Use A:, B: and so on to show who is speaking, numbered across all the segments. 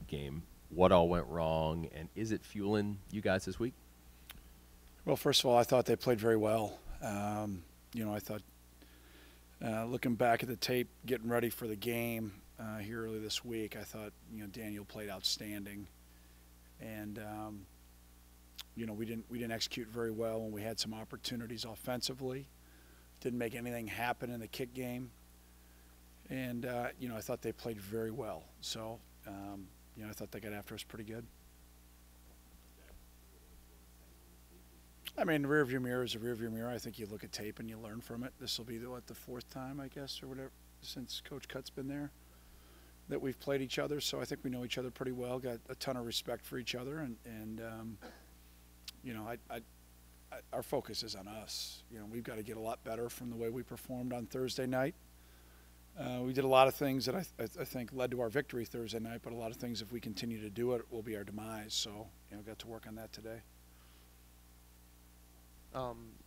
A: game. What all went wrong, and is it fueling you guys this week?
B: Well, first of all, I thought they played very well. I thought looking back at the tape, getting ready for the game here early this week, I thought Daniel played outstanding, and we didn't execute very well when we had some opportunities offensively. Didn't make anything happen in the kick game, and I thought they played very well. So I thought they got after us pretty good. I mean, the rearview mirror is a rearview mirror. I think you look at tape and you learn from it. This will be the fourth time, I guess, or whatever, since Coach Cutt's been there, that we've played each other. So I think we know each other pretty well. Got a ton of respect for each other, and our focus is on us. We've got to get a lot better from the way we performed on Thursday night. We did a lot of things that I think led to our victory Thursday night, but a lot of things, if we continue to do it, will be our demise. So got to work on that today.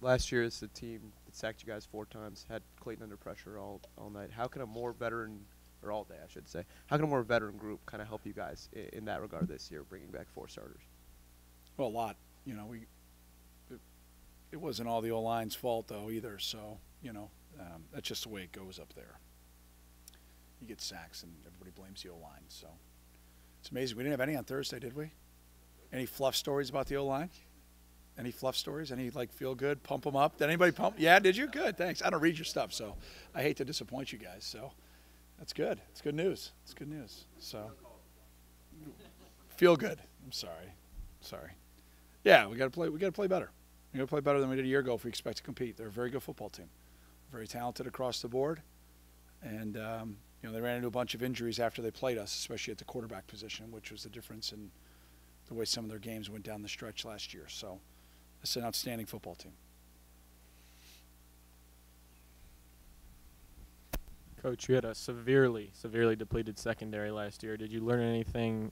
C: Last year, as a team that sacked you guys 4 times, had Clayton under pressure all night. How can a more veteran, or all day I should say, how can a more veteran group kind of help you guys in that regard this year, bringing back 4 starters?
B: Well, a lot. It wasn't all the O-line's fault though either. So that's just the way it goes up there. You get sacks and everybody blames the O-line. So it's amazing. We didn't have any on Thursday, did we? Any fluff stories about the O-line? Any fluff stories? Any feel good, pump them up? Did anybody pump? Yeah, did you? Good, thanks. I don't read your stuff, so I hate to disappoint you guys. So that's good. It's good news. It's good news. So feel good. I'm sorry. Yeah, we got to play. We got to play better. We got to play better than we did a year ago if we expect to compete. They're a very good football team, very talented across the board, and they ran into a bunch of injuries after they played us, especially at the quarterback position, which was the difference in the way some of their games went down the stretch last year. So. It's an outstanding football team.
D: Coach, you had a severely depleted secondary last year. Did you learn anything,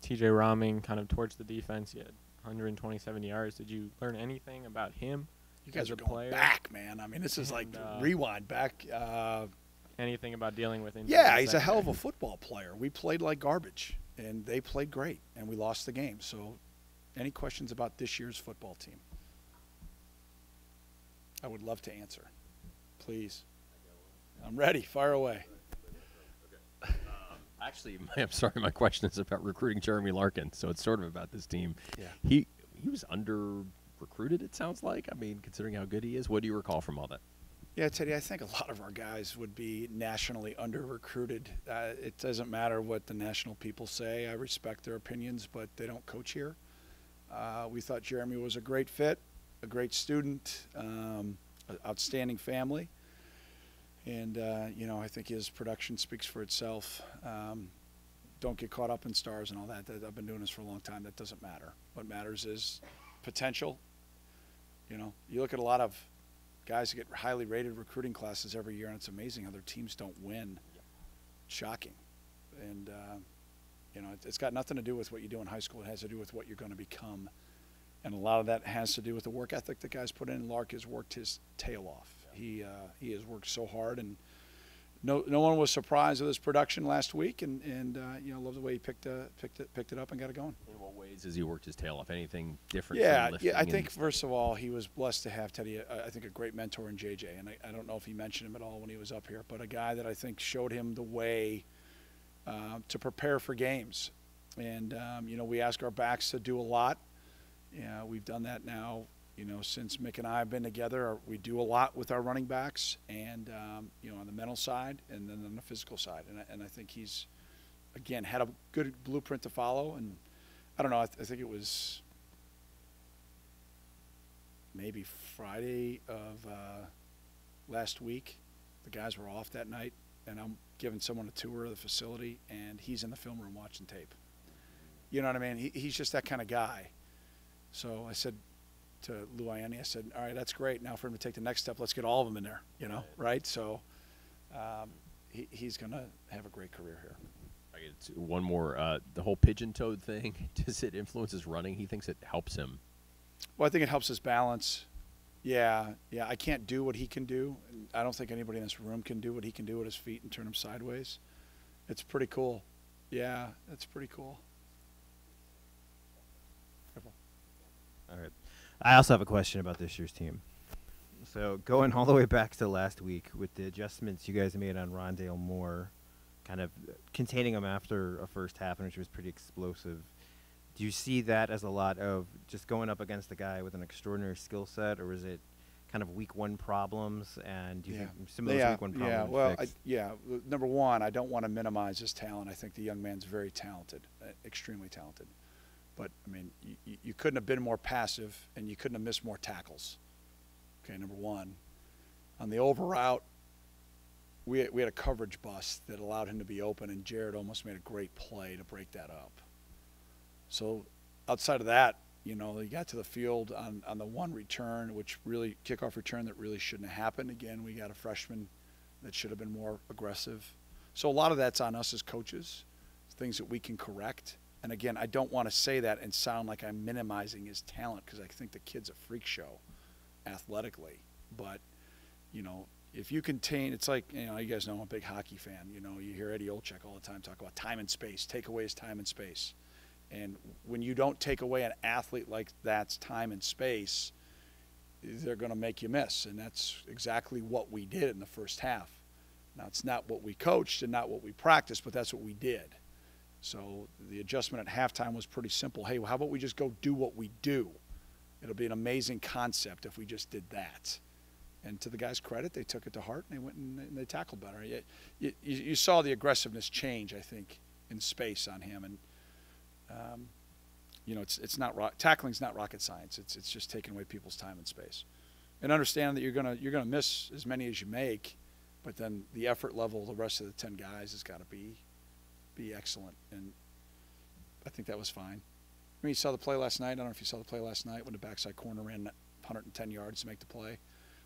D: TJ Rahming, kind of towards the defense? You had 127 yards. Did you learn anything about him?
B: You guys are going back, man. I mean, this is like rewind back.
D: Anything about dealing with injuries?
B: Yeah, he's a hell of a football player. We played like garbage, and they played great, and we lost the game. So any questions about this year's football team? I would love to answer. Please. I'm ready. Fire away.
A: Actually, I'm sorry, my question is about recruiting Jeremy Larkin, so it's sort of about this team.
B: Yeah.
A: He was under-recruited, it sounds like. I mean, considering how good he is. What do you recall from all that?
B: Yeah, Teddy, I think a lot of our guys would be nationally under-recruited. It doesn't matter what the national people say. I respect their opinions, but they don't coach here. We thought Jeremy was a great fit, a great student, an outstanding family. And, I think his production speaks for itself. Don't get caught up in stars and all that. I've been doing this for a long time. That doesn't matter. What matters is potential. You look at a lot of guys who get highly rated recruiting classes every year, and it's amazing how their teams don't win. Shocking. And, it's got nothing to do with what you do in high school. It has to do with what you're going to become. And a lot of that has to do with the work ethic that guys put in. Lark has worked his tail off. He has worked so hard, and no one was surprised with his production last week. And love the way he picked it up and got it going.
A: In what ways has he worked his tail off? Anything different?
B: Yeah. I think first of all, he was blessed to have Teddy. I think a great mentor in JJ, and I don't know if he mentioned him at all when he was up here, but a guy that I think showed him the way to prepare for games. And we ask our backs to do a lot. Yeah, we've done that now. Since Mick and I have been together, we do a lot with our running backs, and on the mental side, and then on the physical side. And I think he's, again, had a good blueprint to follow. And I don't know. I think it was maybe Friday of last week. The guys were off that night, and I'm giving someone a tour of the facility, and he's in the film room watching tape. You know what I mean? He's just that kind of guy. So I said to Lou Ianni, I said, all right, that's great. Now for him to take the next step, let's get all of them in there, right? So he's going to have a great career here.
A: I get one more. The whole pigeon-toed thing, does it influence his running? He thinks it helps him.
B: Well, I think it helps his balance. Yeah, I can't do what he can do. I don't think anybody in this room can do what he can do with his feet and turn them sideways. It's pretty cool. Yeah, that's pretty cool.
E: All right. I also have a question about this year's team. So going all the way back to last week with the adjustments you guys made on Rondale Moore, kind of containing him after a first half, which was pretty explosive. Do you see that as a lot of just going up against a guy with an extraordinary skill set, or is it kind of week one problems? And do you think some of those week one problems
B: well,
E: fixed?
B: number one, I don't want to minimize his talent. I think the young man's very talented, extremely talented. But, I mean, you couldn't have been more passive, and you couldn't have missed more tackles. Okay, number one. On the over route, we had a coverage bust that allowed him to be open, and Jared almost made a great play to break that up. So outside of that, you got to the field on the one return, which really, kickoff return that really shouldn't have happened. Again, we got a freshman that should have been more aggressive. So a lot of that's on us as coaches, things that we can correct. And again, I don't want to say that and sound like I'm minimizing his talent, because I think the kid's a freak show athletically. But, if you contain, it's like, you guys know I'm a big hockey fan. You hear Eddie Olczyk all the time talk about time and space. Take away his time and space. And when you don't take away an athlete like that's time and space, they're going to make you miss. And that's exactly what we did in the first half. Now, it's not what we coached and not what we practiced, but that's what we did. So the adjustment at halftime was pretty simple. Hey, well, how about we just go do what we do? It'll be an amazing concept if we just did that. And to the guys' credit, they took it to heart, and they went and they tackled better. You saw the aggressiveness change, I think, in space on him. And, it's not tackling's not rocket science. It's just taking away people's time and space. And understand that you're gonna miss as many as you make, but then the effort level of the rest of the 10 guys has got to be excellent, and I think that was fine. I mean, you saw the play last night. I don't know if you saw the play last night when the backside corner ran 110 yards to make the play.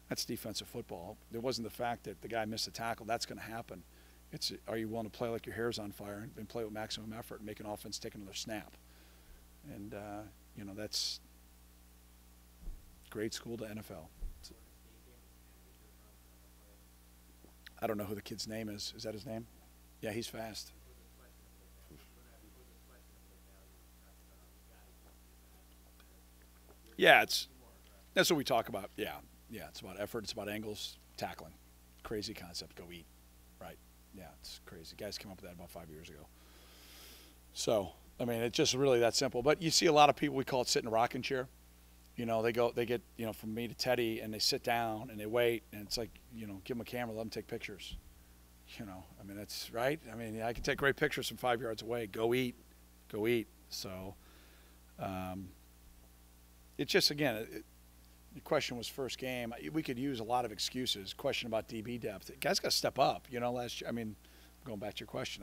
B: That's defensive football. There wasn't the fact that the guy missed a tackle. That's going to happen. It's, are you willing to play like your hair's on fire and play with maximum effort and make an offense take another snap? And, that's grade school to NFL. I don't know who the kid's name is. Is that his name? Yeah, he's fast. Yeah, that's what we talk about. Yeah, it's about effort. It's about angles, tackling. Crazy concept. Go eat, right? Yeah, it's crazy. Guys came up with that about 5 years ago. So, I mean, it's just really that simple. But you see a lot of people, we call it sit in a rocking chair. They get, from me to Teddy, and they sit down and they wait, and it's like, give them a camera, let them take pictures. I mean, that's right. I mean, I can take great pictures from 5 yards away. Go eat. So, it's just, again, the question was first game. We could use a lot of excuses. Question about DB depth. Guys got to step up. Last year, I mean, going back to your question,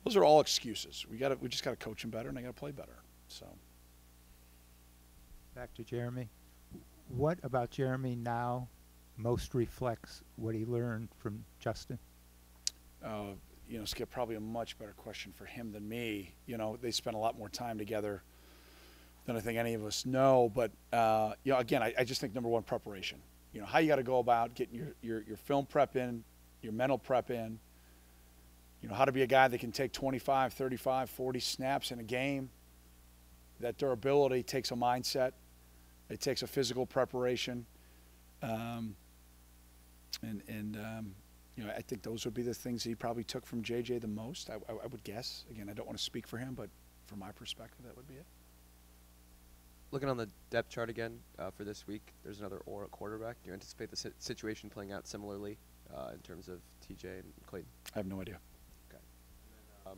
B: those are all excuses. We just got to coach them better, and they got to play better. So.
F: Back to Jeremy. What about Jeremy now most reflects what he learned from Justin?
B: Skip, probably a much better question for him than me. They spent a lot more time together than I think any of us know. But, again, I just think, number one, preparation. How you got to go about getting your film prep in, your mental prep in, how to be a guy that can take 25, 35, 40 snaps in a game. That durability takes a mindset. It takes a physical preparation. I think those would be the things he probably took from JJ the most, I would guess. Again, I don't want to speak for him, but from my perspective, that would be it.
C: Looking on the depth chart again for this week, there's another Orr at quarterback. Do you anticipate the situation playing out similarly in terms of TJ and Clayton?
B: I have no idea.
C: Okay. And then,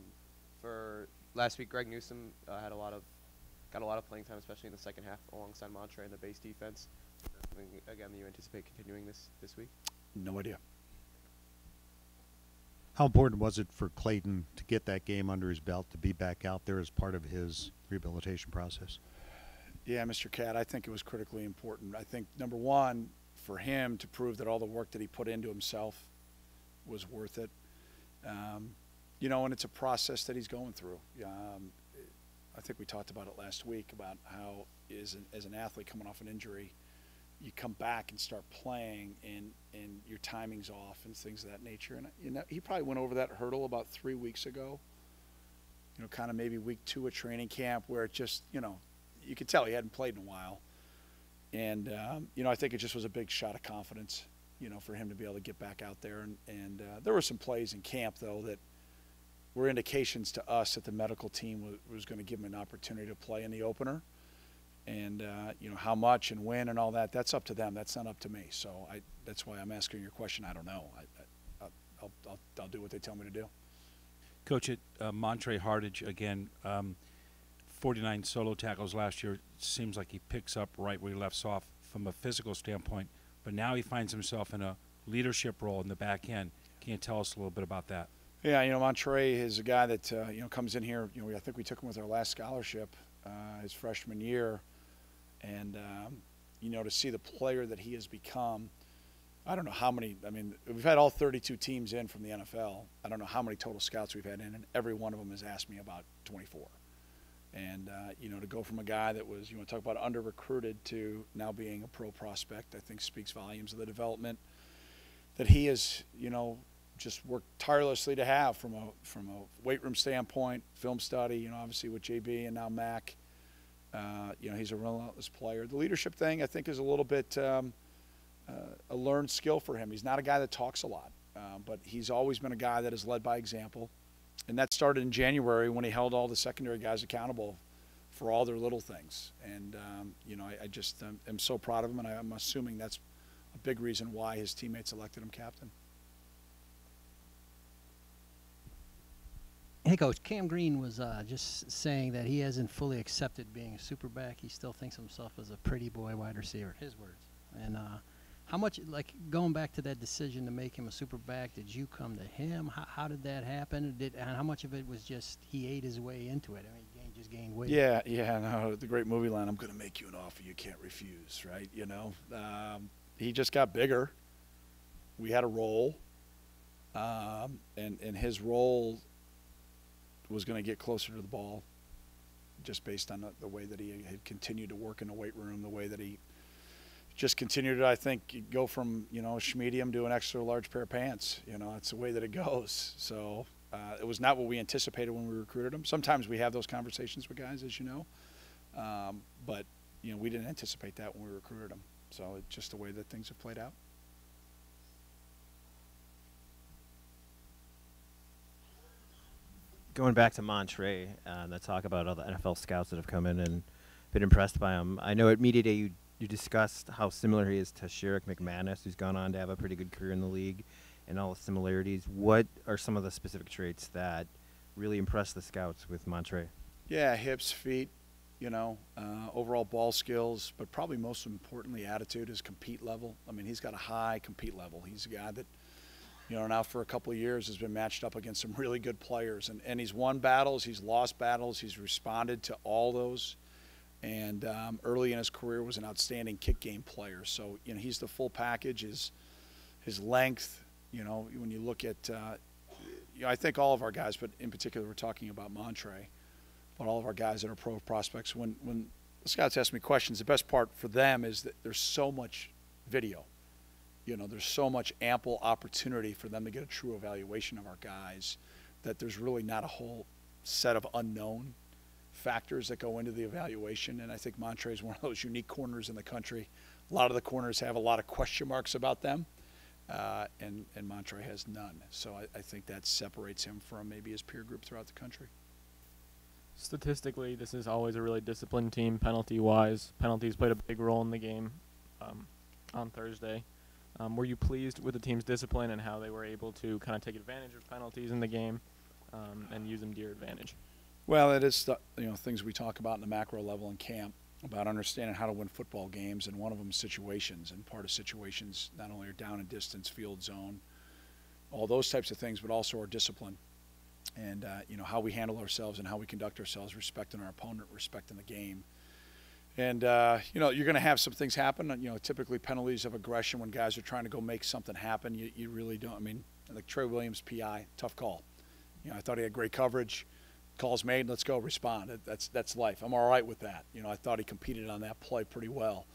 C: for last week, Greg Newsome got a lot of playing time, especially in the second half, alongside Monterey in the base defense. Again, you anticipate continuing this week?
B: No idea.
G: How important was it for Clayton to get that game under his belt, to be back out there as part of his rehabilitation process?
B: Yeah, Mr. Cat, I think it was critically important. I think, number one, for him to prove that all the work that he put into himself was worth it. And it's a process that he's going through. I think we talked about it last week about how as an athlete coming off an injury, you come back and start playing and your timing's off and things of that nature. And he probably went over that hurdle about 3 weeks ago. kind of maybe week 2 of training camp where it just, you could tell he hadn't played in a while. And, I think it just was a big shot of confidence, for him to be able to get back out there. And there were some plays in camp, though, that were indications to us that the medical team was going to give him an opportunity to play in the opener. And, how much and when and all that, that's up to them. That's not up to me. So that's why I'm asking your question. I don't know. I'll do what they tell me to do.
H: Coach, at Monterey Hardage, again, 49 solo tackles last year. Seems like he picks up right where he left off from a physical standpoint. But now he finds himself in a leadership role in the back end. Can you tell us a little bit about that?
B: Yeah, Monterey is a guy that, comes in here. I think we took him with our last scholarship his freshman year. And, to see the player that he has become, I don't know how many. I mean, we've had all 32 teams in from the NFL. I don't know how many total scouts we've had in, and every one of them has asked me about 24. And, to go from a guy that was, talk about under-recruited to now being a pro prospect, I think speaks volumes of the development that he has, just worked tirelessly to have from a weight room standpoint, film study, obviously with JB and now Mac. He's a relentless player. The leadership thing, I think, is a little bit a learned skill for him. He's not a guy that talks a lot, but he's always been a guy that has led by example. And that started in January when he held all the secondary guys accountable for all their little things. And, I just am so proud of him, and I'm assuming that's a big reason why his teammates elected him captain.
I: Hey, Coach, Cam Green was just saying that he hasn't fully accepted being a superback. He still thinks of himself as a pretty boy wide receiver, his words. And how much, going back to that decision to make him a superback, did you come to him? How did that happen? And how much of it was just he ate his way into it? I mean, he just gained weight.
B: Yeah, no, the great movie line, I'm going to make you an offer you can't refuse, right? He just got bigger. We had a role, and his role was going to get closer to the ball just based on the way that he had continued to work in the weight room, the way that he just continued to, I think, go from, a medium to an extra large pair of pants. It's the way that it goes. So it was not what we anticipated when we recruited him. Sometimes we have those conversations with guys, as you know. But, we didn't anticipate that when we recruited him. So it's just the way that things have played out.
E: Going back to Monterey, that talk about all the NFL scouts that have come in and been impressed by him. I know at Media Day you discussed how similar he is to Sherrick McManus, who's gone on to have a pretty good career in the league, and all the similarities. What are some of the specific traits that really impress the scouts with Monterey?
B: Yeah, hips, feet, overall ball skills, but probably most importantly attitude, his compete level. I mean, he's got a high compete level. He's a guy that, now for a couple of years has been matched up against some really good players. And he's won battles, he's lost battles, he's responded to all those. And early in his career was an outstanding kick game player. So, he's the full package. His length, when you look at, I think all of our guys, but in particular we're talking about Monterey, but all of our guys that are pro prospects, when the scouts ask me questions, the best part for them is that there's so much video. There's so much ample opportunity for them to get a true evaluation of our guys that there's really not a whole set of unknown factors that go into the evaluation. And I think Monterey is one of those unique corners in the country. A lot of the corners have a lot of question marks about them, and Monterey has none. So I think that separates him from maybe his peer group throughout the country.
D: Statistically, this is always a really disciplined team, penalty-wise. Penalties played a big role in the game on Thursday. Were you pleased with the team's discipline and how they were able to kind of take advantage of penalties in the game and use them to your advantage?
B: Well, it is things we talk about in the macro level in camp about understanding how to win football games, and one of them is situations. And part of situations not only are down and distance, field zone, all those types of things, but also our discipline and how we handle ourselves and how we conduct ourselves, respecting our opponent, respecting the game. And, you're going to have some things happen. Typically penalties of aggression when guys are trying to go make something happen. You really don't. I mean, like Trey Williams, PI, tough call. I thought he had great coverage. Calls made, let's go, respond. That's life. I'm all right with that. I thought he competed on that play pretty well.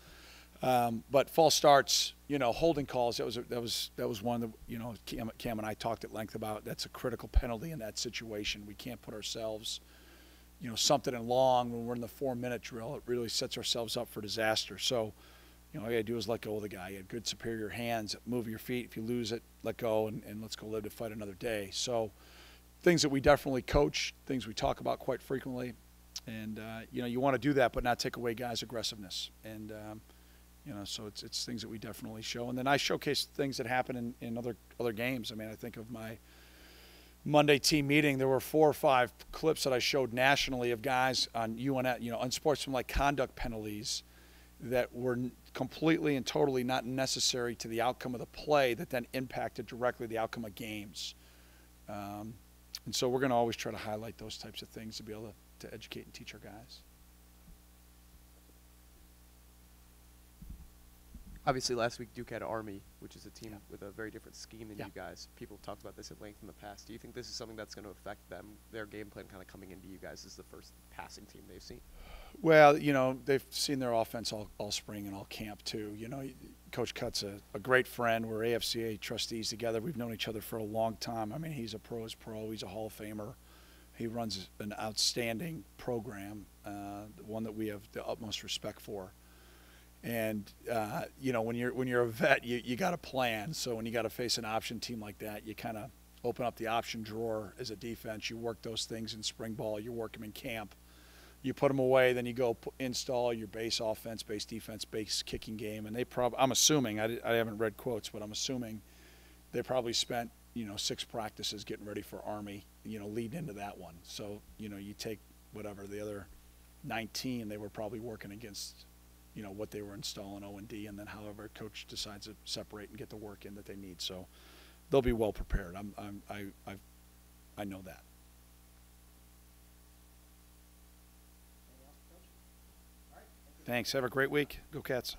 B: But false starts, holding calls. That was one that Cam and I talked at length about. That's a critical penalty in that situation. We can't put ourselves, something in long when we're in the 4-minute drill. It really sets ourselves up for disaster. So, all you got to do is let go of the guy. You had good superior hands, move your feet. If you lose it, let go, and let's go live to fight another day. So things that we definitely coach, things we talk about quite frequently. And, you want to do that but not take away guys' aggressiveness. And, so it's things that we definitely show. And then I showcase things that happen in other games. I mean, I think of my Monday team meeting, there were 4 or 5 clips that I showed nationally of guys on unsportsmanlike conduct penalties that were completely and totally not necessary to the outcome of the play that then impacted directly the outcome of games. And so we're going to always try to highlight those types of things to be able to educate and teach our guys.
C: Obviously, last week Duke had Army, which is a team
B: Yeah.
C: with a very different scheme than
B: Yeah.
C: you guys. People have talked about this at length in the past. Do you think this is something that's going to affect them, their game plan kind of coming into you guys as the first passing team they've seen?
B: Well, they've seen their offense all spring and all camp too. Coach Cutt's a great friend. We're AFCA trustees together. We've known each other for a long time. I mean, he's a pro's pro. He's a Hall of Famer. He runs an outstanding program, one that we have the utmost respect for. And when you're a vet, you got a plan. So when you got to face an option team like that, you kind of open up the option drawer as a defense. You work those things in spring ball. You work them in camp. You put them away, then you go install your base offense, base defense, base kicking game. And I'm assuming, I haven't read quotes, but I'm assuming they probably spent 6 practices getting ready for Army, leading into that one. So you take whatever the other 19, they were probably working against what they were installing O&D, and then however coach decides to separate and get the work in that they need. So they'll be well prepared. I know that. Thanks. Have a great week. Go Cats.